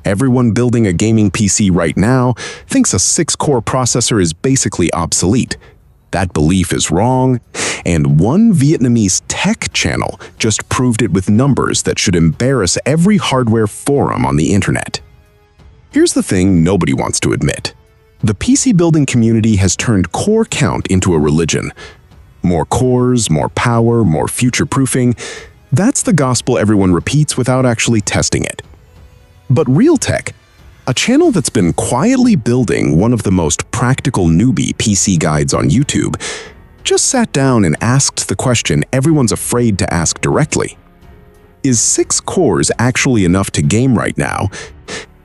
Everyone building a gaming PC right now thinks a 6-core processor is basically obsolete. That belief is wrong, and one Vietnamese tech channel just proved it with numbers that should embarrass every hardware forum on the internet. Here's the thing nobody wants to admit. The PC building community has turned core count into a religion. More cores, more power, more future-proofing. That's the gospel everyone repeats without actually testing it. But Realtek, a channel that's been quietly building one of the most practical newbie PC guides on YouTube, just sat down and asked the question everyone's afraid to ask directly. Is 6 cores actually enough to game right now,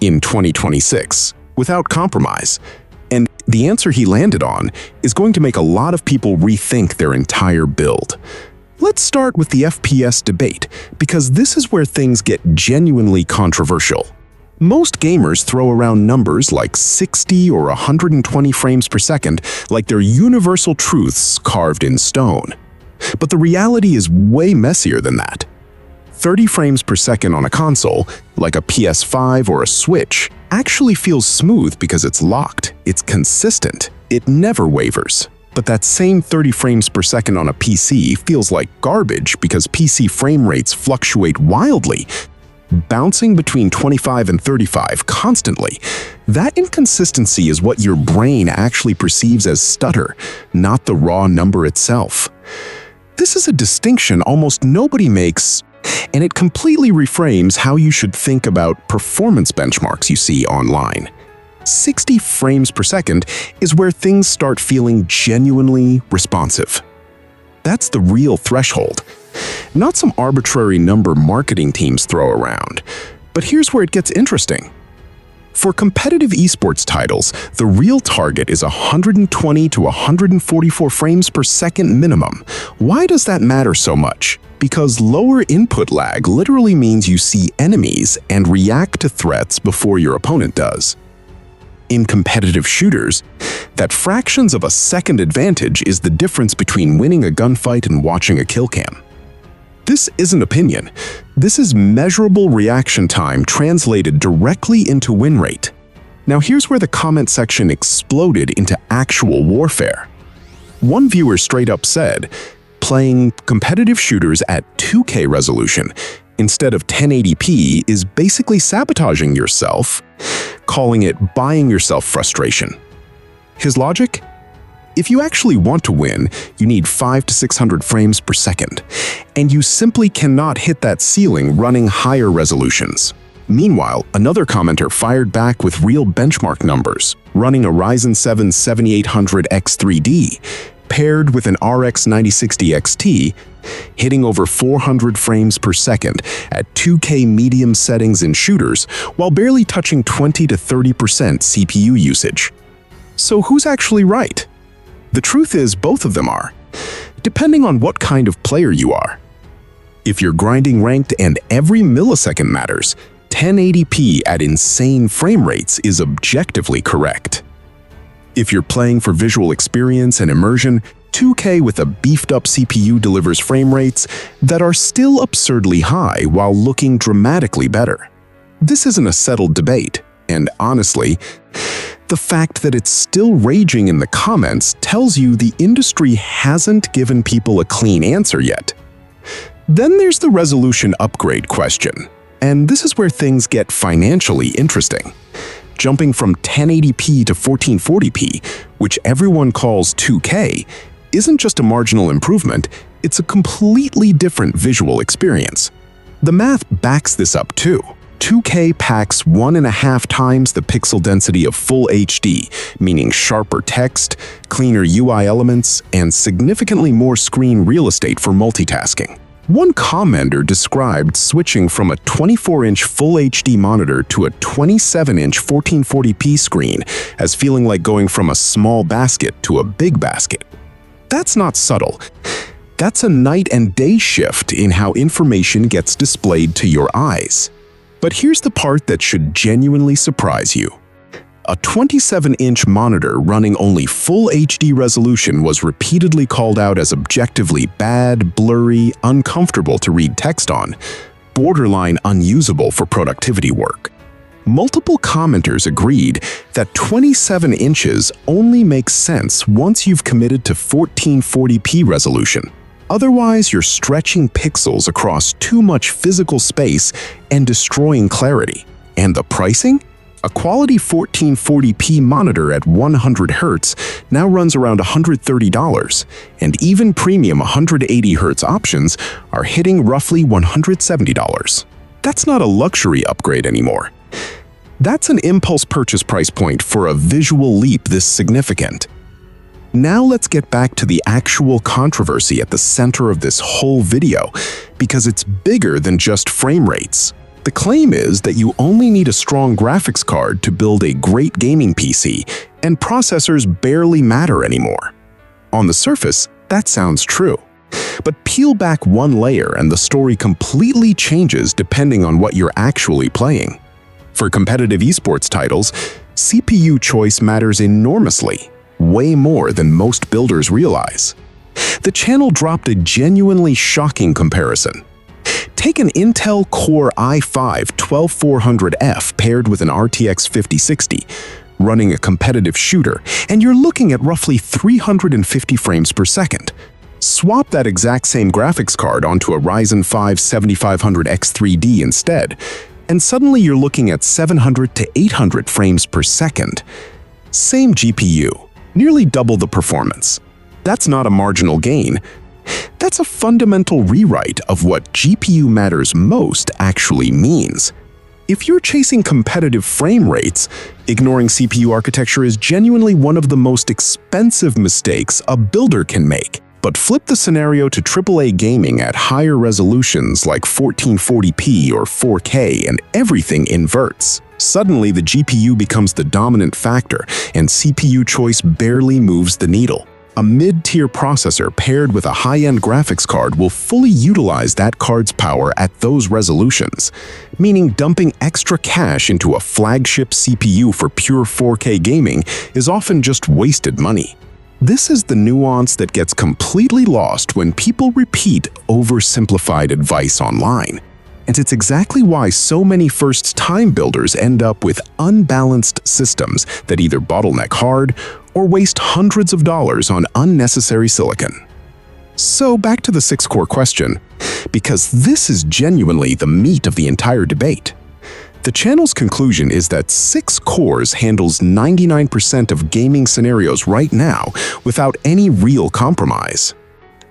in 2026, without compromise? And the answer he landed on is going to make a lot of people rethink their entire build. Let's start with the FPS debate, because this is where things get genuinely controversial. Most gamers throw around numbers like 60 or 120 frames per second like they're universal truths carved in stone. But the reality is way messier than that. 30 frames per second on a console, like a PS5 or a Switch, actually feels smooth because it's locked, it's consistent, it never wavers. But that same 30 frames per second on a PC feels like garbage because PC frame rates fluctuate wildly, bouncing between 25 and 35 constantly. That inconsistency is what your brain actually perceives as stutter, not the raw number itself. This is a distinction almost nobody makes, and it completely reframes how you should think about performance benchmarks you see online. 60 frames per second is where things start feeling genuinely responsive. That's the real threshold, not some arbitrary number marketing teams throw around. But here's where it gets interesting. For competitive esports titles, the real target is 120 to 144 frames per second minimum. Why does that matter so much? Because lower input lag literally means you see enemies and react to threats before your opponent does. In competitive shooters, that fractions of a second advantage is the difference between winning a gunfight and watching a kill cam. This isn't opinion. This is measurable reaction time translated directly into win rate. Now here's where the comment section exploded into actual warfare. One viewer straight up said, playing competitive shooters at 2K resolution instead of 1080p is basically sabotaging yourself, calling it buying yourself frustration. His logic? If you actually want to win, you need 500 to 600 frames per second, and you simply cannot hit that ceiling running higher resolutions. Meanwhile, another commenter fired back with real benchmark numbers, running a Ryzen 7 7800X3D, paired with an RX 9060 XT, hitting over 400 frames per second at 2K medium settings in shooters while barely touching 20 to 30% CPU usage. So who's actually right? The truth is both of them are, depending on what kind of player you are. If you're grinding ranked and every millisecond matters, 1080p at insane frame rates is objectively correct. If you're playing for visual experience and immersion, 2K with a beefed-up CPU delivers frame rates that are still absurdly high while looking dramatically better. This isn't a settled debate, and honestly, the fact that it's still raging in the comments tells you the industry hasn't given people a clean answer yet. Then there's the resolution upgrade question, and this is where things get financially interesting. Jumping from 1080p to 1440p, which everyone calls 2K, isn't just a marginal improvement, it's a completely different visual experience. The math backs this up too. 2K packs 1.5 times the pixel density of full HD, meaning sharper text, cleaner UI elements, and significantly more screen real estate for multitasking. One commenter described switching from a 24-inch Full HD monitor to a 27-inch 1440p screen as feeling like going from a small basket to a big basket. That's not subtle. That's a night and day shift in how information gets displayed to your eyes. But here's the part that should genuinely surprise you. A 27-inch monitor running only Full HD resolution was repeatedly called out as objectively bad, blurry, uncomfortable to read text on, borderline unusable for productivity work. Multiple commenters agreed that 27 inches only makes sense once you've committed to 1440p resolution. Otherwise, you're stretching pixels across too much physical space and destroying clarity. And the pricing? A quality 1440p monitor at 100 Hz now runs around $130, and even premium 180 Hz options are hitting roughly $170. That's not a luxury upgrade anymore. That's an impulse purchase price point for a visual leap this significant. Now let's get back to the actual controversy at the center of this whole video, because it's bigger than just frame rates. The claim is that you only need a strong graphics card to build a great gaming PC, and processors barely matter anymore. On the surface, that sounds true. But peel back one layer and the story completely changes depending on what you're actually playing. For competitive esports titles, CPU choice matters enormously, way more than most builders realize. The channel dropped a genuinely shocking comparison. Take an Intel Core i5-12400F paired with an RTX 5060, running a competitive shooter, and you're looking at roughly 350 frames per second. Swap that exact same graphics card onto a Ryzen 5 7500X3D instead, and suddenly you're looking at 700 to 800 frames per second. Same GPU, nearly double the performance. That's not a marginal gain. That's a fundamental rewrite of what GPU matters most actually means. If you're chasing competitive frame rates, ignoring CPU architecture is genuinely one of the most expensive mistakes a builder can make. But flip the scenario to AAA gaming at higher resolutions like 1440p or 4K and everything inverts. Suddenly, the GPU becomes the dominant factor, and CPU choice barely moves the needle. A mid-tier processor paired with a high-end graphics card will fully utilize that card's power at those resolutions, meaning dumping extra cash into a flagship CPU for pure 4K gaming is often just wasted money. This is the nuance that gets completely lost when people repeat oversimplified advice online. And it's exactly why so many first-time builders end up with unbalanced systems that either bottleneck hard or waste hundreds of dollars on unnecessary silicon. So back to the 6-core question, because this is genuinely the meat of the entire debate. The channel's conclusion is that 6 cores handles 99% of gaming scenarios right now without any real compromise.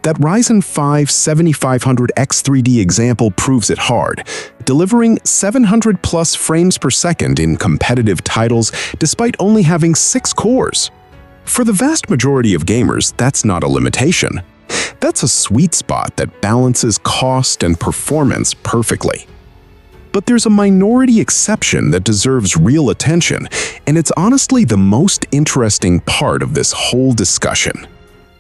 That Ryzen 5 7500X3D example proves it hard, delivering 700 plus frames per second in competitive titles despite only having 6 cores. For the vast majority of gamers, that's not a limitation. That's a sweet spot that balances cost and performance perfectly. But there's a minority exception that deserves real attention, and it's honestly the most interesting part of this whole discussion.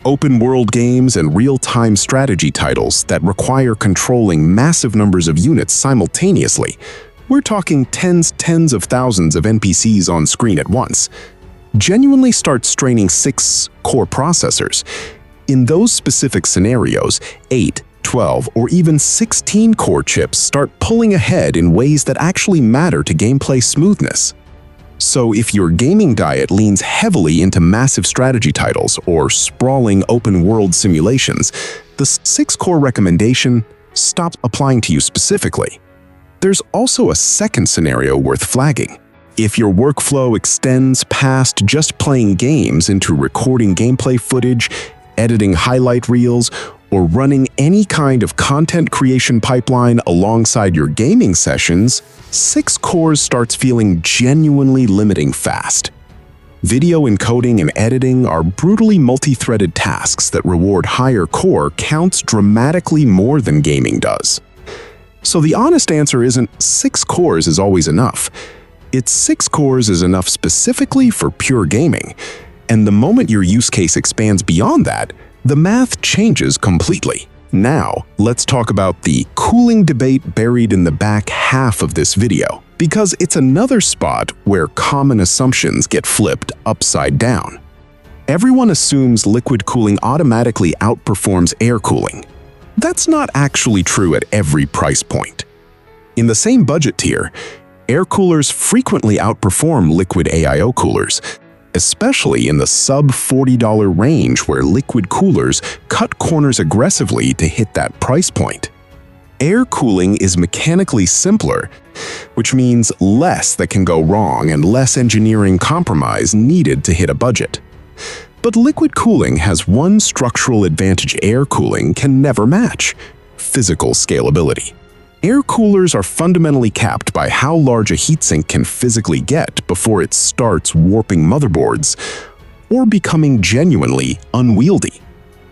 Open-world games and real-time strategy titles that require controlling massive numbers of units simultaneously. We're talking tens of thousands of NPCs on screen at once. Genuinely start straining 6-core processors. In those specific scenarios, 8, 12, or even 16-core chips start pulling ahead in ways that actually matter to gameplay smoothness. So if your gaming diet leans heavily into massive strategy titles or sprawling open-world simulations, the 6-core recommendation stops applying to you specifically. There's also a second scenario worth flagging. If your workflow extends past just playing games into recording gameplay footage, editing highlight reels, or running any kind of content creation pipeline alongside your gaming sessions, 6 cores starts feeling genuinely limiting fast. Video encoding and editing are brutally multi-threaded tasks that reward higher core counts dramatically more than gaming does. So the honest answer isn't 6 cores is always enough. It's 6 cores is enough specifically for pure gaming. And the moment your use case expands beyond that, the math changes completely. Now, let's talk about the cooling debate buried in the back half of this video, because it's another spot where common assumptions get flipped upside down. Everyone assumes liquid cooling automatically outperforms air cooling. That's not actually true at every price point. In the same budget tier, Air coolers frequently outperform liquid AIO coolers, especially in the sub-$40 range where liquid coolers cut corners aggressively to hit that price point. Air cooling is mechanically simpler, which means less that can go wrong and less engineering compromise needed to hit a budget. But liquid cooling has one structural advantage air cooling can never match: physical scalability. Air coolers are fundamentally capped by how large a heatsink can physically get before it starts warping motherboards or becoming genuinely unwieldy.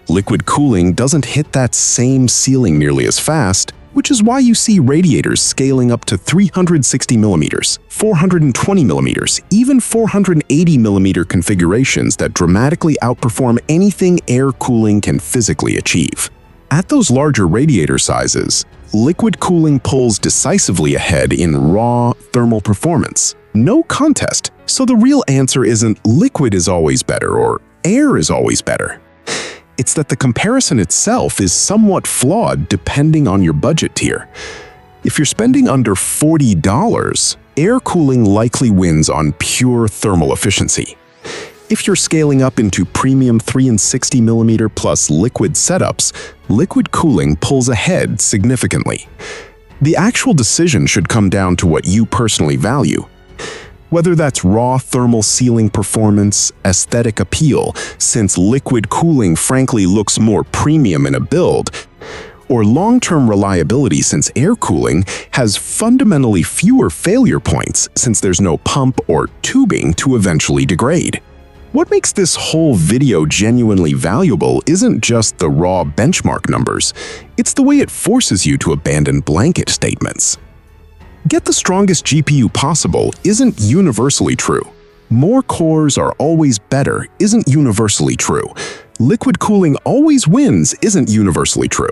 Liquid cooling doesn't hit that same ceiling nearly as fast, which is why you see radiators scaling up to 360mm, 420mm, even 480mm configurations that dramatically outperform anything air cooling can physically achieve. At those larger radiator sizes, liquid cooling pulls decisively ahead in raw thermal performance. No contest, so the real answer isn't liquid is always better or air is always better. It's that the comparison itself is somewhat flawed depending on your budget tier. If you're spending under $40, air cooling likely wins on pure thermal efficiency. If you're scaling up into premium 360mm plus liquid setups, liquid cooling pulls ahead significantly. The actual decision should come down to what you personally value. Whether that's raw thermal sealing performance, aesthetic appeal, since liquid cooling frankly looks more premium in a build, or long-term reliability since air cooling has fundamentally fewer failure points since there's no pump or tubing to eventually degrade. What makes this whole video genuinely valuable isn't just the raw benchmark numbers, it's the way it forces you to abandon blanket statements. Get the strongest GPU possible isn't universally true. More cores are always better isn't universally true. Liquid cooling always wins isn't universally true.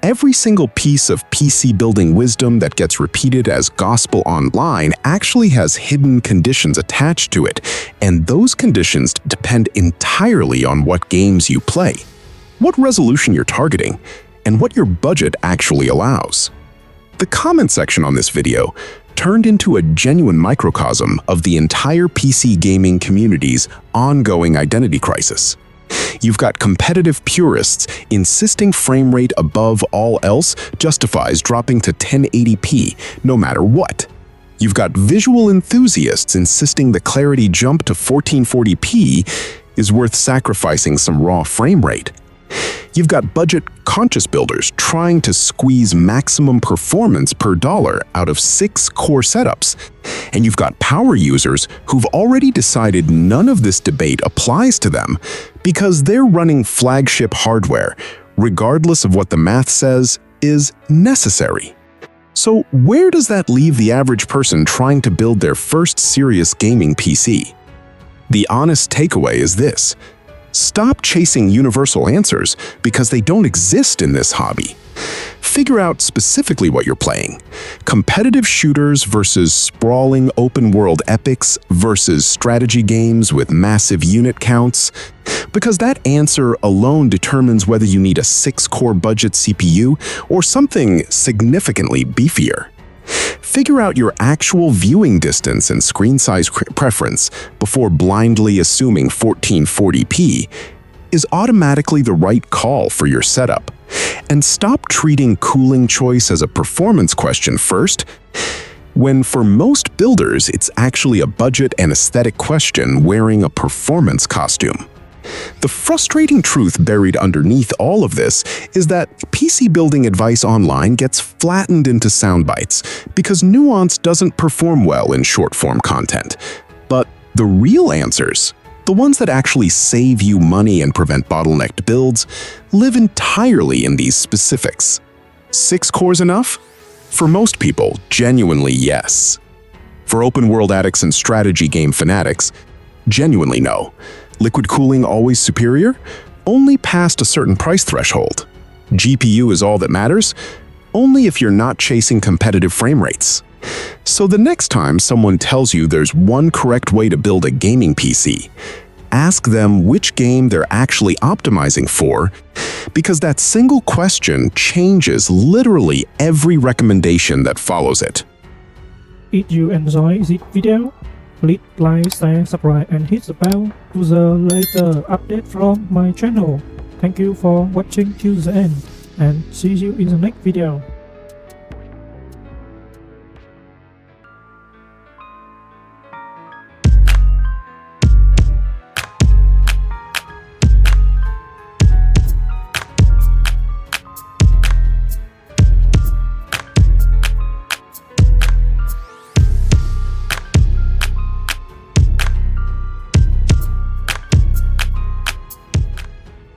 Every single piece of PC building wisdom that gets repeated as gospel online actually has hidden conditions attached to it, and those conditions depend entirely on what games you play, what resolution you're targeting, and what your budget actually allows. The comment section on this video turned into a genuine microcosm of the entire PC gaming community's ongoing identity crisis. You've got competitive purists insisting frame rate above all else justifies dropping to 1080p no matter what. You've got visual enthusiasts insisting the clarity jump to 1440p is worth sacrificing some raw frame rate. You've got budget-conscious builders trying to squeeze maximum performance per dollar out of 6 core setups. And you've got power users who've already decided none of this debate applies to them because they're running flagship hardware, regardless of what the math says is necessary. So where does that leave the average person trying to build their first serious gaming PC? The honest takeaway is this: stop chasing universal answers because they don't exist in this hobby. Figure out specifically what you're playing. Competitive shooters versus sprawling open-world epics versus strategy games with massive unit counts. Because that answer alone determines whether you need a 6-core budget CPU or something significantly beefier. Figure out your actual viewing distance and screen size preference before blindly assuming 1440p is automatically the right call for your setup. And stop treating cooling choice as a performance question first, when for most builders it's actually a budget and aesthetic question wearing a performance costume. The frustrating truth buried underneath all of this is that PC building advice online gets flattened into sound bites because nuance doesn't perform well in short-form content. But the real answers, the ones that actually save you money and prevent bottlenecked builds, live entirely in these specifics. 6 cores enough? For most people, genuinely yes. For open-world addicts and strategy game fanatics, genuinely no. Liquid cooling always superior? Only past a certain price threshold. GPU is all that matters? Only if you're not chasing competitive frame rates. So the next time someone tells you there's one correct way to build a gaming PC, ask them which game they're actually optimizing for, because that single question changes literally every recommendation that follows it. If you enjoy this video, please like, share, subscribe and hit the bell to the later update from my channel. Thank you for watching till the end and see you in the next video.